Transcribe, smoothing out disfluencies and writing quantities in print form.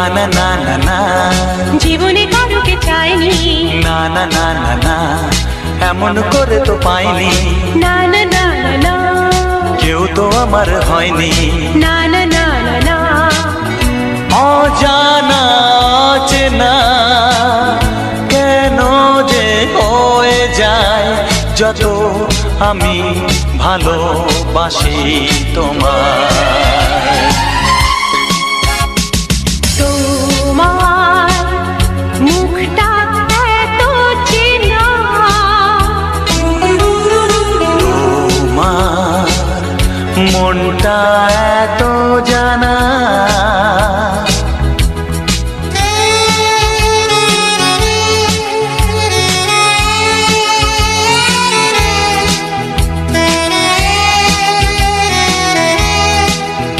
না না না না, জীবনে কারোকে চাইনি, না না না না না, এমন করে তো পাইনি, না না না না না, কেউ তো আমার হয়নি। না না না না না, অজানা অচেনা কেন যে হয়ে যায় যত আমি ভালোবাসি তোমায়। তোমার মুখটা এত চেনা, তোমার মনটা এত